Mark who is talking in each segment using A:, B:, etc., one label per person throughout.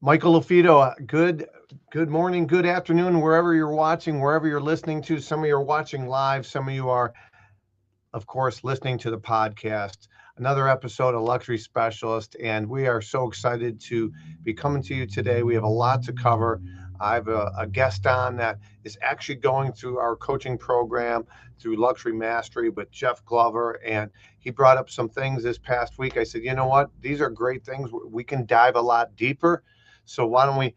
A: Michael Lafito, good morning, good afternoon, wherever you're watching, wherever you're listening to. Some of you are watching live, some of you are, of course, listening to the podcast. Another episode of Luxury Specialist, and we are so excited to be coming to you today. We have a lot to cover. I have a guest on that is actually going through our coaching program through Luxury Mastery with Jeff Glover, and he brought up some things this past week. I said, you know what? These are great things. We can dive a lot deeper. So why don't we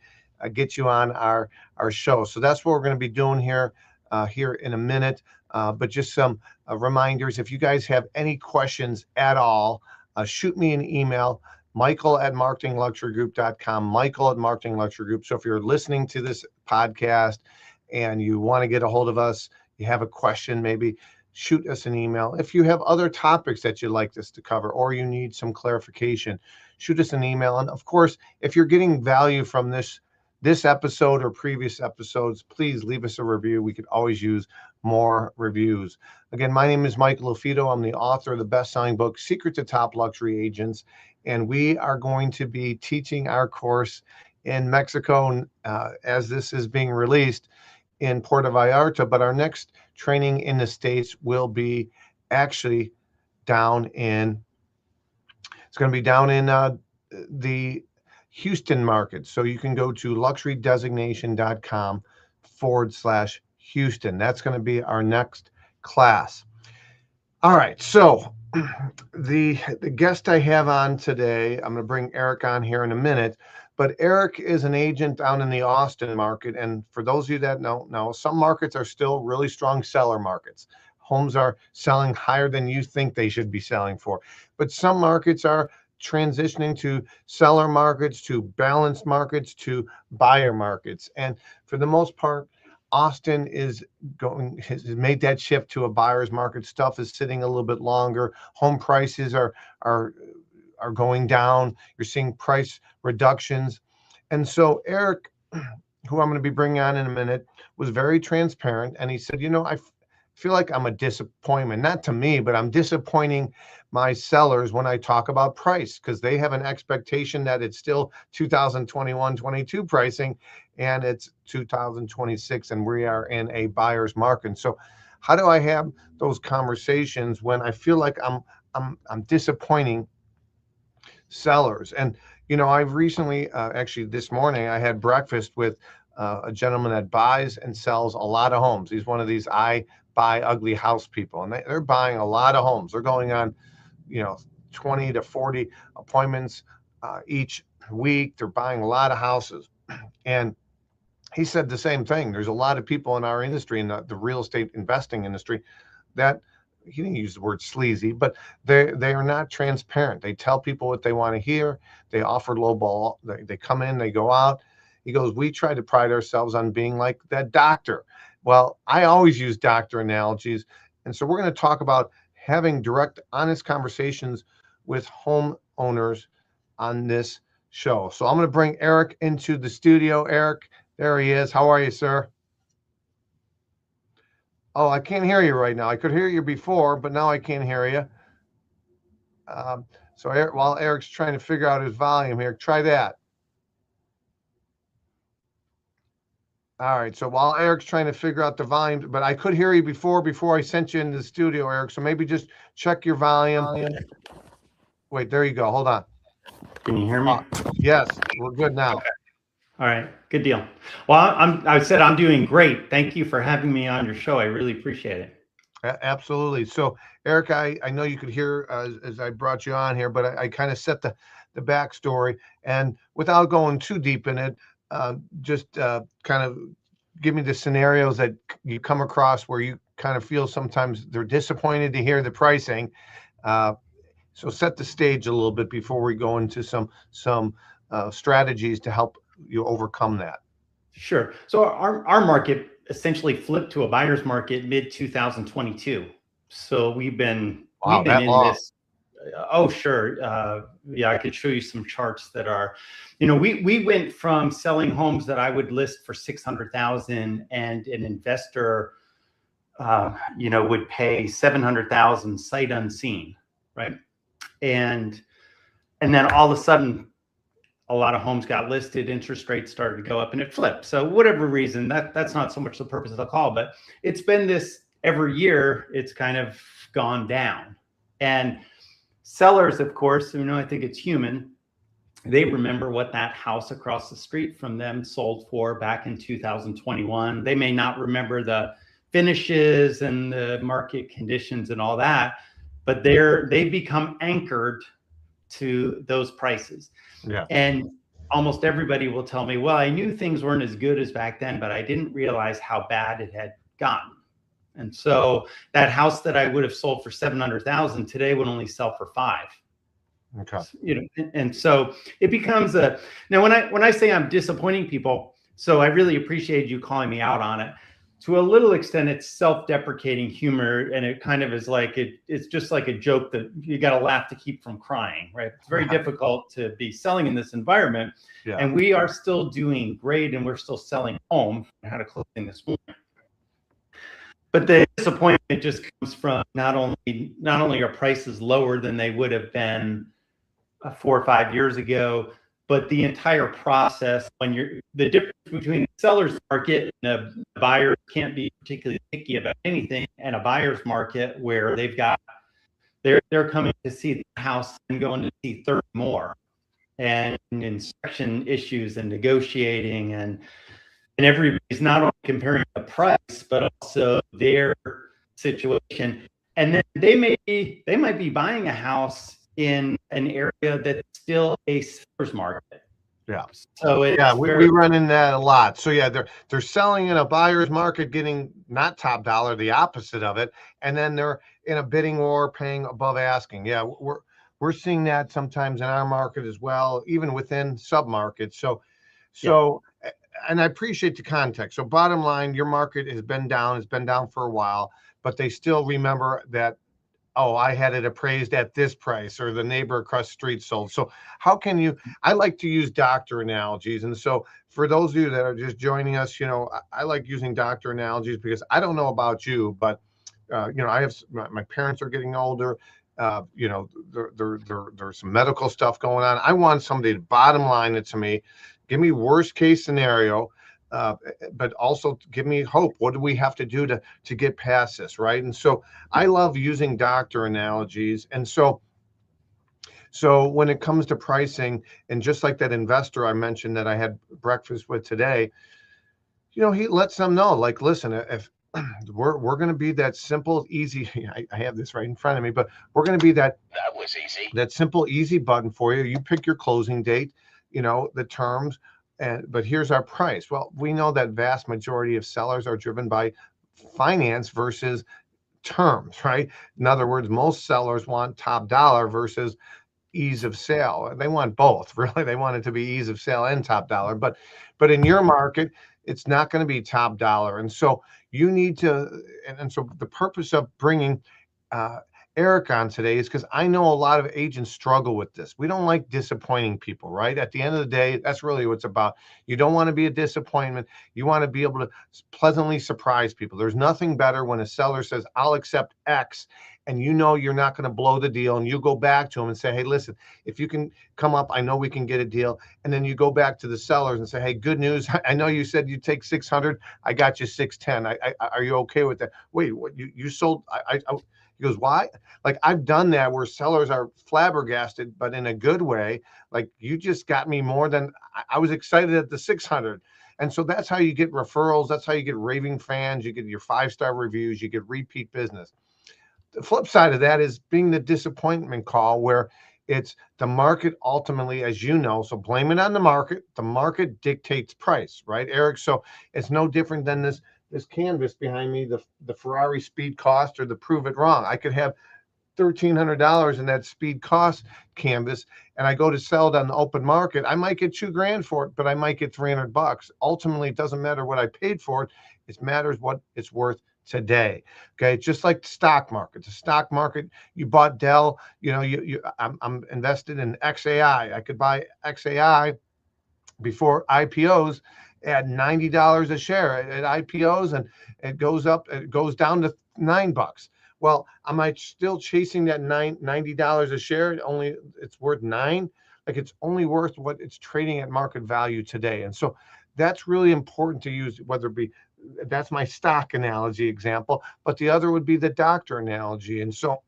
A: get you on our show? So that's what we're going to be doing here in a minute. But just some reminders. If you guys have any questions at all, shoot me an email, michael@marketingluxurygroup.com, michael@marketingluxurygroup. So if you're listening to this podcast and you want to get a hold of us, you have a question, maybe shoot us an email. If you have other topics that you'd like us to cover or you need some clarification, shoot us an email. And of course, if you're getting value from this episode or previous episodes, please leave us a review. We could always use more reviews. Again, my name is Michael Lafito. I'm the author of the best-selling book, Secret to Top Luxury Agents. And we are going to be teaching our course in Mexico as this is being released in Puerto Vallarta. But our next training in the States will be actually down in, it's going to be down in the Houston market. So you can go to luxurydesignation.com/Houston. That's going to be our next class. All right. So the guest I have on today, I'm going to bring Eric on here in a minute, but Eric is an agent down in the Austin market. And for those of you that don't know, some markets are still really strong seller markets. Homes are selling higher than you think they should be selling for. But some markets are transitioning to seller markets, to balanced markets, to buyer markets. And for the most part, Austin has made that shift to a buyer's market. Stuff is sitting a little bit longer. Home prices are going down. You're seeing price reductions. And so Eric, who I'm going to be bringing on in a minute, was very transparent. And he said, you know, I feel like I'm a disappointment, not to me, but I'm disappointing my sellers when I talk about price, because they have an expectation that it's still 2021-22 pricing and it's 2026 and we are in a buyer's market. So how do I have those conversations when I feel like I'm disappointing sellers? And you know, I've recently actually this morning I had breakfast with a gentleman that buys and sells a lot of homes. He's one of these I buy ugly house people, and they're buying a lot of homes. They're going on, you know, 20 to 40 appointments each week. They're buying a lot of houses. And he said the same thing. There's a lot of people in our industry, in the real estate investing industry, that he didn't use the word sleazy, but they are not transparent. They tell people what they want to hear. They offer low ball. They come in, they go out. He goes, we try to pride ourselves on being like that doctor. Well, I always use doctor analogies. And so we're going to talk about having direct, honest conversations with homeowners on this show. So I'm going to bring Eric into the studio. Eric, there he is. How are you, sir? Oh, I can't hear you right now. I could hear you before, but now I can't hear you. So Eric, while Eric's trying to figure out his volume here, try that. All right. So while Eric's trying to figure out the volume, but I could hear you before I sent you into the studio, Eric. So maybe just check your volume. Wait, there you go. Hold on.
B: Can you hear me?
A: Yes, we're good now.
B: Okay. All right. Good deal. Well, I said I'm doing great. Thank you for having me on your show. I really appreciate it.
A: Absolutely. So Eric, I know you could hear as I brought you on here, but I kind of set the backstory, and without going too deep in it, just kind of give me the scenarios that you come across where you kind of feel sometimes they're disappointed to hear the pricing. So set the stage a little bit before we go into some strategies to help you overcome that.
B: Sure. So our market essentially flipped to a buyer's market mid-2022. So we've been in long. This. Oh, sure. Yeah, I could show you some charts that are, you know, we went from selling homes that I would list for $600,000 and an investor, you know, would pay $700,000 sight unseen, right? And then all of a sudden, a lot of homes got listed, interest rates started to go up, and it flipped. So whatever reason, that's not so much the purpose of the call, but it's been this every year, it's kind of gone down. And sellers, of course, I think it's human. They remember what that house across the street from them sold for back in 2021. They may not remember the finishes and the market conditions and all that, but they've become anchored to those prices.
A: Yeah.
B: And almost everybody will tell me, well, I knew things weren't as good as back then, but I didn't realize how bad it had gotten. And so that house that I would have sold for 700,000 today would only sell for 5.
A: Okay.
B: And so it becomes now when I say I'm disappointing people, so I really appreciate you calling me out on it. To a little extent, it's self-deprecating humor, and it kind of is like it's just like a joke that you got to laugh to keep from crying, right? It's very difficult to be selling in this environment, and we are still doing great, and we're still selling home. I had a closing this morning, but the disappointment just comes from not only are prices lower than they would have been 4 or 5 years ago, but the entire process, when the difference between the seller's market and a buyer can't be particularly picky about anything, and a buyer's market where they're coming to see the house and going to see 30 more, and inspection issues and negotiating, and everybody's not only comparing the price but also their situation, and then they might be buying a house in an area that's still a seller's market.
A: Yeah.
B: So
A: we run into that a lot. So they're selling in a buyer's market, getting not top dollar, the opposite of it, and then they're in a bidding war, paying above asking. Yeah, we're seeing that sometimes in our market as well, even within submarkets. So and I appreciate the context. So bottom line, your market has been down. It's been down for a while, but they still remember that, oh, I had it appraised at this price, or the neighbor across the street sold. So how can you, I like to use doctor analogies. And so for those of you that are just joining us, I like using doctor analogies because I don't know about you, but, I have, my parents are getting older. There's some medical stuff going on. I want somebody to bottom line it to me, give me worst case scenario, but also give me hope. What do we have to do to get past this, right? And so I love using doctor analogies. And so when it comes to pricing, and just like that investor I mentioned that I had breakfast with today, he lets them know, like, listen, if we're going to be that simple, easy, I have this right in front of me, but we're going to be that was easy, that simple, easy button for you. You pick your closing date, the terms, but here's our price. Well, we know that vast majority of sellers are driven by finance versus terms, right? In other words, most sellers want top dollar versus ease of sale. They want both, really. They want it to be ease of sale and top dollar. But in your market, it's not going to be top dollar. And so you need to, and so the purpose of bringing Eric on today is because I know a lot of agents struggle with this. We don't like disappointing people, right? At the end of the day, that's really what it's about. You don't want to be a disappointment. You want to be able to pleasantly surprise people. There's nothing better when a seller says, I'll accept X, and you're not going to blow the deal, and you go back to them and say, hey, listen, if you can come up, I know we can get a deal. And then you go back to the sellers and say, hey, good news. I know you said you'd take 600. I got you 610. Are you okay with that? Wait, what, you sold? He goes, why? Like, I've done that where sellers are flabbergasted, but in a good way. Like, you just got me more than I was excited at the 600. And so that's how you get referrals. That's how you get raving fans. You get your 5-star reviews. You get repeat business. The flip side of that is being the disappointment call, where it's the market ultimately, as you know, so blame it on the market. The market dictates price, right, Eric? So it's no different than this canvas behind me, the Ferrari Speed Cost or the Prove It Wrong. I could have $1,300 in that Speed Cost canvas, and I go to sell it on the open market. I might get $2,000 for it, but I might get $300. Ultimately, it doesn't matter what I paid for it. It matters what it's worth today. Okay, just like the stock market. The stock market, you bought Dell. I'm invested in XAI. I could buy XAI before IPOs at $90 a share at IPOs, and it goes up, it goes down to $9. Well, am I still chasing that $90 a share? Only it's worth $9. like it's only worth what it's trading at market value today. And so that's really important to use, whether it be, that's my stock analogy example, but the other would be the doctor analogy. And so,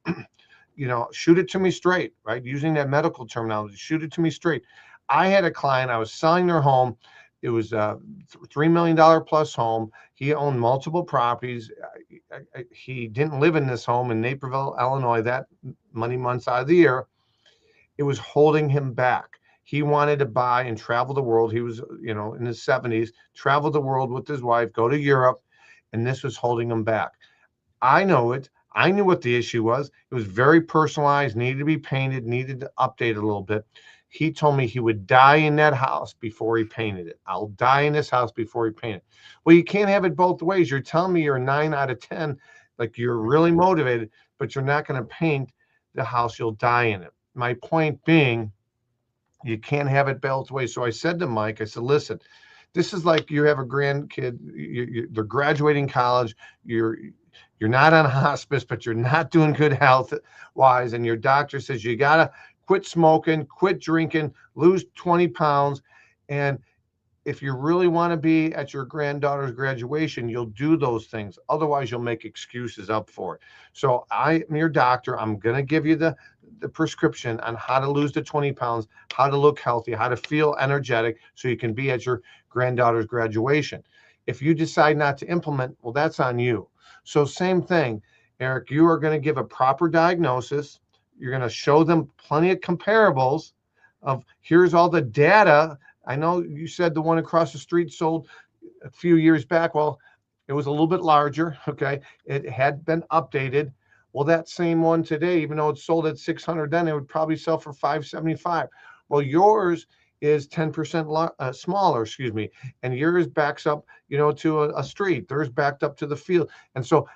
A: shoot it to me straight, right? Using that medical terminology, shoot it to me straight. I had a client, I was selling their home. It was a $3 million plus home. He owned multiple properties. He didn't live in this home in Naperville, Illinois, that many months out of the year. It was holding him back. He wanted to buy and travel the world. He was, in his 70s, travel the world with his wife, go to Europe, and this was holding him back. I know it. I knew what the issue was. It was very personalized, needed to be painted, needed to update a little bit. He told me he would die in that house before he painted it. I'll die in this house before he painted it. Well, you can't have it both ways. You're telling me you're a 9 out of 10, like you're really motivated, but you're not going to paint the house. You'll die in it. My point being, you can't have it both ways. So I said to Mike, I said, listen, this is like you have a grandkid, they're graduating college, you're not on hospice, but you're not doing good health wise. And your doctor says, you got to quit smoking, quit drinking, lose 20 pounds. And if you really want to be at your granddaughter's graduation, you'll do those things. Otherwise, you'll make excuses up for it. So I'm your doctor. I'm going to give you the prescription on how to lose the 20 pounds, how to look healthy, how to feel energetic so you can be at your granddaughter's graduation. If you decide not to implement, well, that's on you. So same thing, Eric, you are going to give a proper diagnosis. You're going to show them plenty of comparables of here's all the data. I know you said the one across the street sold a few years back. Well, it was a little bit larger. Okay. It had been updated. Well, that same one today, even though it sold at 600, then it would probably sell for 575. Well, yours is 10% smaller, and yours backs up, to a street. Theirs backed up to the field. And so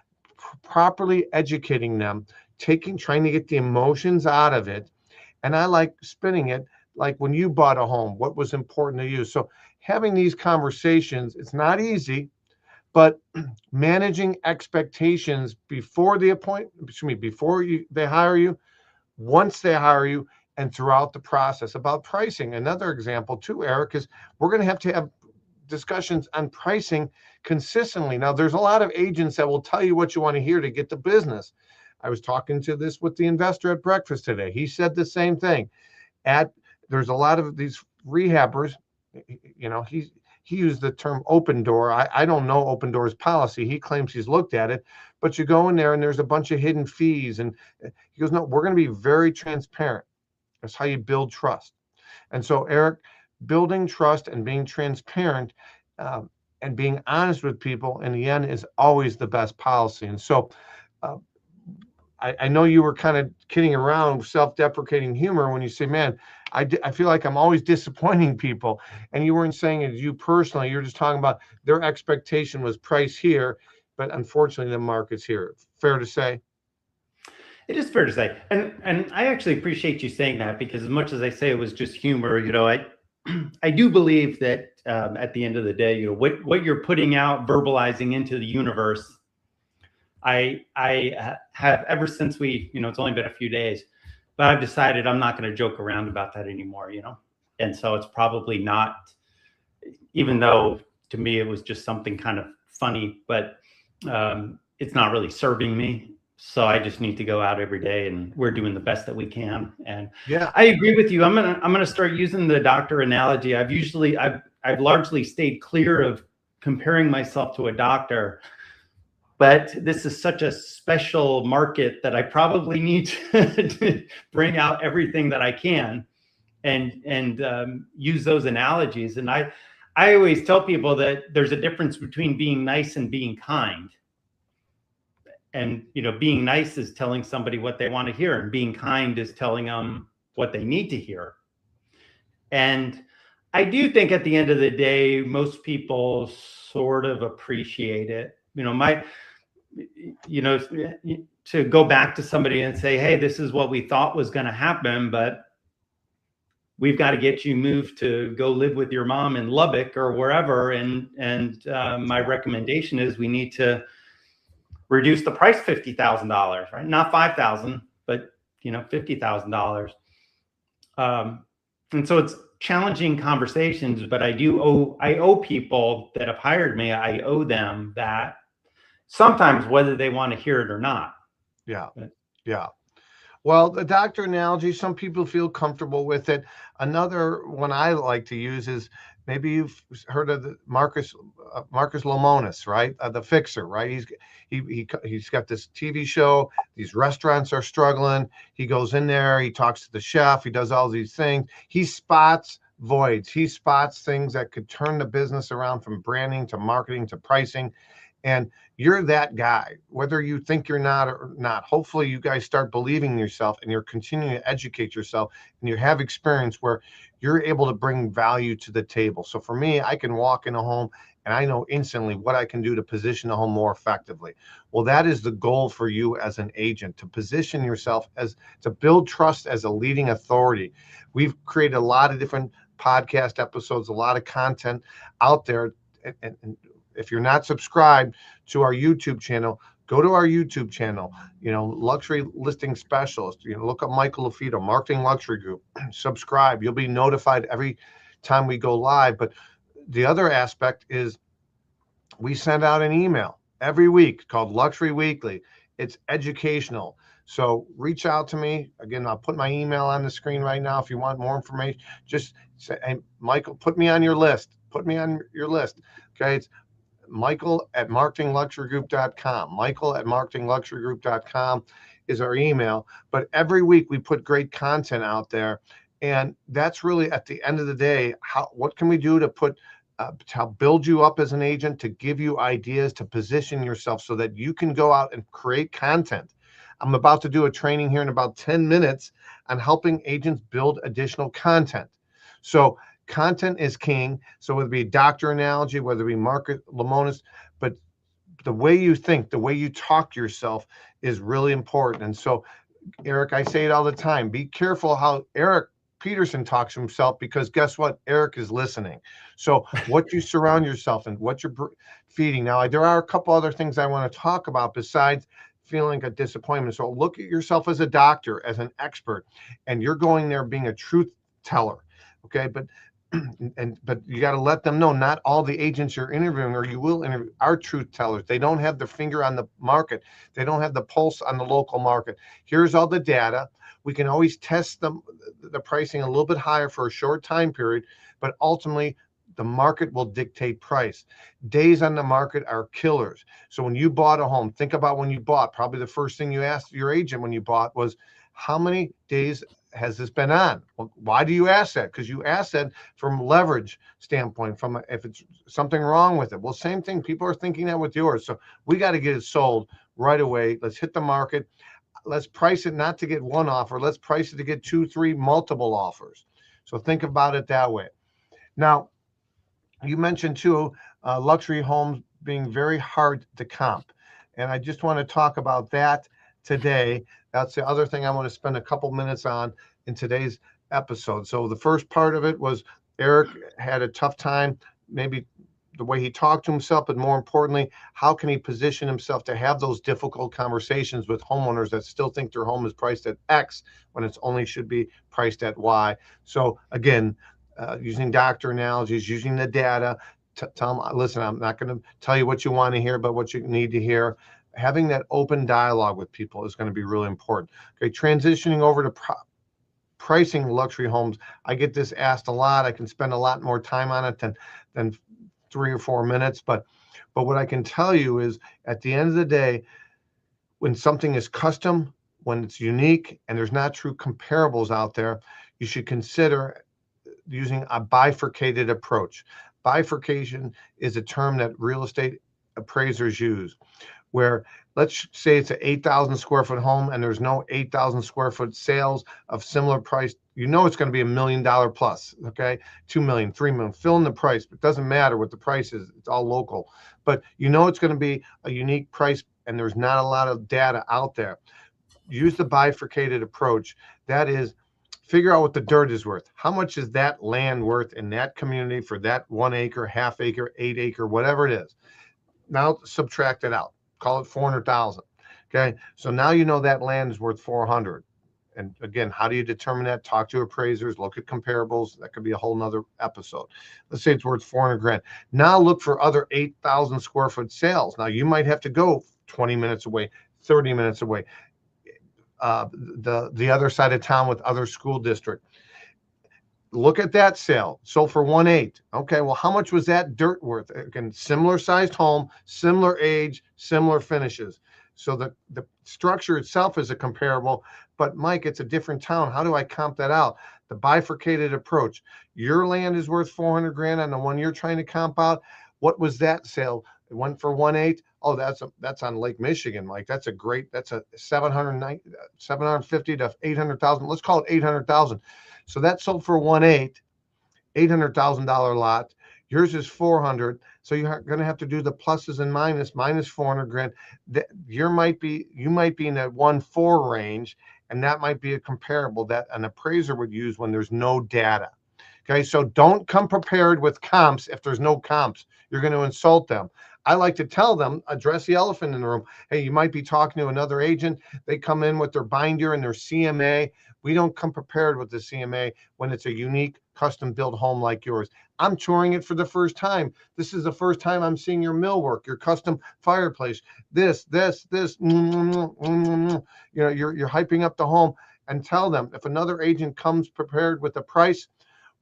A: properly educating them, trying to get the emotions out of it. And I like spinning it like when you bought a home, what was important to you. So having these conversations, it's not easy, but managing expectations before the they hire you, once they hire you, and throughout the process. About pricing, another example too, Eric, is we're going to have discussions on pricing consistently. Now, there's a lot of agents that will tell you what you want to hear to get the business. I was talking to this with the investor at breakfast today. He said the same thing. There's a lot of these rehabbers, he used the term open door. I don't know Open Door's policy. He claims he's looked at it, but you go in there and there's a bunch of hidden fees. And he goes, no, we're going to be very transparent. That's how you build trust. And so, Eric, building trust and being transparent and being honest with people in the end is always the best policy. And so I know you were kind of kidding around, self-deprecating humor when you say, man, I feel like I'm always disappointing people. And you weren't saying it you personally. You're just talking about their expectation was price here, but unfortunately the market's here. Fair to say?
B: It is fair to say. And I actually appreciate you saying that, because as much as I say it was just humor, I do believe that at the end of the day, what you're putting out, verbalizing into the universe, I have ever since it's only been a few days, but I've decided I'm not going to joke around about that anymore, And so it's probably not, even though to me it was just something kind of funny, but it's not really serving me. So I just need to go out every day, and we're doing the best that we can. And yeah, I agree with you. I'm gonna start using the doctor analogy. I've largely stayed clear of comparing myself to a doctor, but this is such a special market that I probably need to bring out everything that I can and use those analogies. And I always tell people that there's a difference between being nice and being kind. And, being nice is telling somebody what they want to hear, and being kind is telling them what they need to hear. And I do think at the end of the day, most people sort of appreciate it. To go back to somebody and say, hey, this is what we thought was going to happen, but we've got to get you moved to go live with your mom in Lubbock or wherever. And my recommendation is we need to reduce the price $50,000, right? Not $5,000, but $50,000. And so it's challenging conversations, but I owe people that have hired me, I owe them that sometimes, whether they want to hear it or not.
A: Yeah. Yeah. Well, the doctor analogy, some people feel comfortable with it. Another one I like to use is, maybe you've heard of the Marcus Lemonis, right? The fixer, right? He's got this TV show. These restaurants are struggling. He goes in there, he talks to the chef, he does all these things. He spots voids. He spots things that could turn the business around, from branding to marketing to pricing. And you're that guy, whether you think you're not or not. Hopefully you guys start believing in yourself, and you're continuing to educate yourself, and you have experience where you're able to bring value to the table. So for me, I can walk in a home and I know instantly what I can do to position the home more effectively. Well, that is the goal for you as an agent, to position yourself as, to build trust as a leading authority. We've created a lot of different podcast episodes, a lot of content out there. And if you're not subscribed to our YouTube channel, go to our YouTube channel, Luxury Listing Specialist, look up Michael LaFido, Marketing Luxury Group, subscribe. You'll be notified every time we go live. But the other aspect is, we send out an email every week called Luxury Weekly. It's educational. So reach out to me. Again, I'll put my email on the screen right now. If you want more information, just say, hey, Michael, put me on your list. Put me on your list. Okay. It's Michael@marketingluxurygroup.com. Michael@marketingluxurygroup.com is our email. But every week we put great content out there. And that's really, at the end of the day, what can we do to build you up as an agent, to give you ideas, to position yourself so that you can go out and create content. I'm about to do a training here in about 10 minutes on helping agents build additional content. So content is king. So whether it be doctor analogy, whether it be Marcus Lemonis, but the way you think, the way you talk to yourself is really important. And so, Eric, I say it all the time, be careful how Eric Peterson talks to himself, because guess what? Eric is listening. So what you surround yourself and what you're feeding. Now, there are a couple other things I want to talk about besides feeling a disappointment. So look at yourself as a doctor, as an expert, and you're going there being a truth teller. Okay. But you got to let them know, not all the agents you're interviewing, or you will interview, are truth tellers. They don't have their finger on the market. They don't have the pulse on the local market. Here's all the data. We can always test the pricing a little bit higher for a short time period, but ultimately the market will dictate price. Days on the market are killers. So when you bought a home, think about when you bought. Probably the first thing you asked your agent when you bought was, how many days has this been on? Well, why do you ask that? Because you ask that from leverage standpoint, from if it's something wrong with it. Well, same thing. People are thinking that with yours. So we got to get it sold right away. Let's hit the market. Let's price it not to get one offer. Let's price it to get 2, 3 multiple offers. So think about it that way. Now, you mentioned too, luxury homes being very hard to comp. And I just want to talk about that today. That's the other thing I want to spend a couple minutes on in today's episode. So the first part of it was, Eric had a tough time, maybe the way he talked to himself, but more importantly, how can he position himself to have those difficult conversations with homeowners that still think their home is priced at X when it's only should be priced at Y. So again, using doctor analogies, using the data, tell them, listen, I'm not going to tell you what you want to hear, but what you need to hear. Having that open dialogue with people is going to be really important. Okay, transitioning over to pricing luxury homes. I get this asked a lot. I can spend a lot more time on it than 3 or 4 minutes. But what I can tell you is, at the end of the day, when something is custom, when it's unique, and there's not true comparables out there, you should consider using a bifurcated approach. Bifurcation is a term that real estate appraisers use, where let's say it's an 8,000 square foot home and there's no 8,000 square foot sales of similar price. It's going to be $1 million plus, okay? 2 million, 3 million, fill in the price. It doesn't matter what the price is. It's all local. But it's going to be a unique price, and there's not a lot of data out there. Use the bifurcated approach. That is, figure out what the dirt is worth. How much is that land worth in that community for that 1 acre, half acre, 8 acre, whatever it is. Now subtract it out. Call it 400,000. Okay. So now that land is worth 400. And again, how do you determine that? Talk to appraisers, look at comparables. That could be a whole nother episode. Let's say it's worth 400 grand. Now look for other 8,000 square foot sales. Now you might have to go 20 minutes away, 30 minutes away, the other side of town with other school district. Look at that sale. Sold for 1.8. Okay, well, how much was that dirt worth? Again, similar sized home, similar age, similar finishes. So the structure itself is a comparable, but Mike, it's a different town. How do I comp that out? The bifurcated approach. Your land is worth 400 grand on the one you're trying to comp out. What was that sale? It went for 1.8. Oh, that's on Lake Michigan, Mike. That's a 750 to 800,000. Let's call it 800,000. So that sold for 1.8, $800,000 lot. Yours is 400. So you're going to have to do the pluses and minus 400 grand. You might be in that 1.4 range, and that might be a comparable that an appraiser would use when there's no data. Okay, so don't come prepared with comps if there's no comps. You're going to insult them. I like to tell them, address the elephant in the room. Hey, you might be talking to another agent. They come in with their binder and their CMA. We don't come prepared with the CMA when it's a unique custom built home like yours. I'm touring it for the first time. This is the first time I'm seeing your millwork, your custom fireplace, this. You know, you're hyping up the home, and tell them if another agent comes prepared with a price,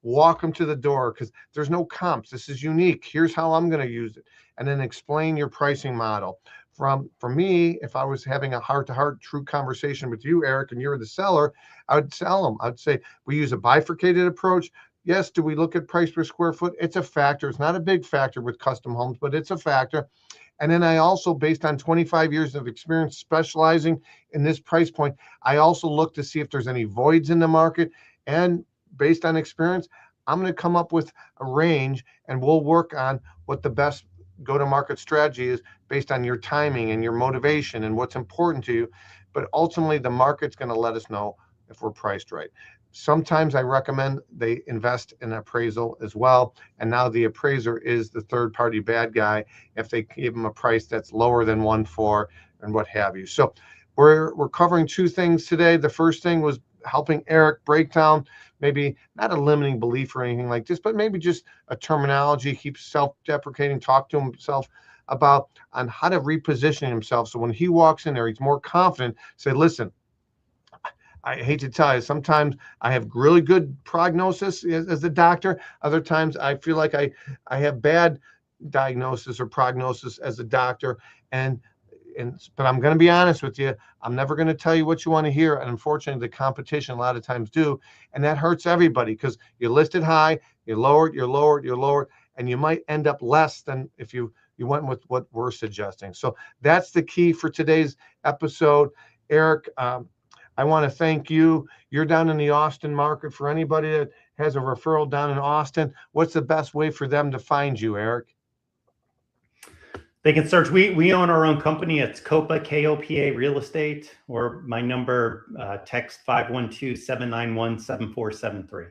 A: walk them to the door, because there's no comps. This is unique. Here's how I'm going to use it. And then explain your pricing model. For me, if I was having a heart-to-heart true conversation with you, Eric, and you're the seller, I would tell them, I'd say, we use a bifurcated approach. Yes, do we look at price per square foot? It's a factor. It's not a big factor with custom homes, but it's a factor. And then I also, based on 25 years of experience specializing in this price point, I also look to see if there's any voids in the market. And based on experience, I'm going to come up with a range, and we'll work on what the best go-to-market strategy is based on your timing and your motivation and what's important to you. But ultimately, the market's going to let us know if we're priced right. Sometimes I recommend they invest in appraisal as well. And now the appraiser is the third-party bad guy if they give them a price that's lower than 1.4 and what have you. So we're covering two things today. The first thing was helping Eric break down maybe not a limiting belief or anything like this, but maybe just a terminology. Keeps self-deprecating, talk to himself about on how to reposition himself. So when he walks in there, he's more confident. Say, listen, I hate to tell you, sometimes I have really good prognosis as a doctor. Other times I feel like I have bad diagnosis or prognosis as a doctor. But I'm going to be honest with you. I'm never going to tell you what you want to hear. And unfortunately, the competition a lot of times do. And that hurts everybody because you listed high, you lowered, and you might end up less than if you went with what we're suggesting. So that's the key for today's episode. Eric, I want to thank you. You're down in the Austin market. For anybody that has a referral down in Austin, what's the best way for them to find you, Eric?
B: They can search. We own our own company. It's Copa, K-O-P-A Real Estate, or my number, text 512-791-7473.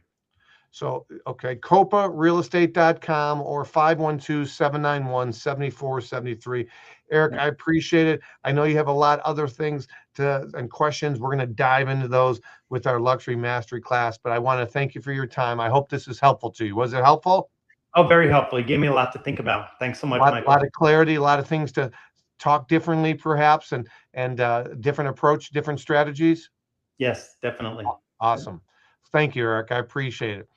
A: So, okay, coparealestate.com or 512-791-7473. Eric, I appreciate it. I know you have a lot of other things and questions. We're going to dive into those with our luxury mastery class, but I want to thank you for your time. I hope this is helpful to you. Was it helpful?
B: Oh, very helpful. You gave me a lot to think about. Thanks so much, Michael.
A: A lot of clarity, a lot of things to talk differently, perhaps, and different approach, different strategies.
B: Yes, definitely.
A: Awesome. Thank you, Eric. I appreciate it.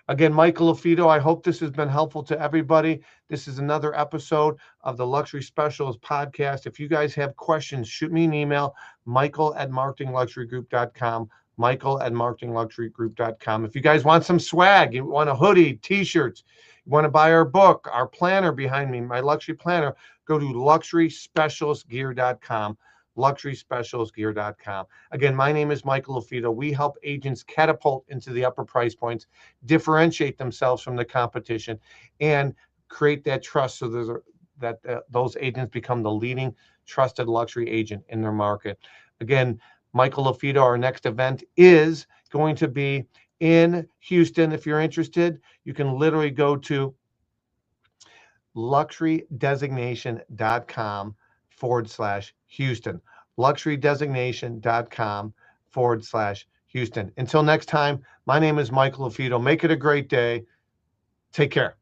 A: Again, Michael Lafito, I hope this has been helpful to everybody. This is another episode of the Luxury Specialist podcast. If you guys have questions, shoot me an email, michael@marketingluxurygroup.com, michael@marketingluxurygroup.com. If you guys want some swag, you want a hoodie, t-shirts, you want to buy our book, our planner behind me, my luxury planner, go to luxuryspecialistgear.com, luxuryspecialistgear.com. Again, my name is Michael Lafito. We help agents catapult into the upper price points, differentiate themselves from the competition, and create that trust so that those agents become the leading trusted luxury agent in their market. Again, Michael Lafito, our next event is going to be in Houston. If you're interested, you can literally go to luxurydesignation.com/Houston, luxurydesignation.com Houston. Until next time, my name is Michael Lafito. Make it a great day. Take care.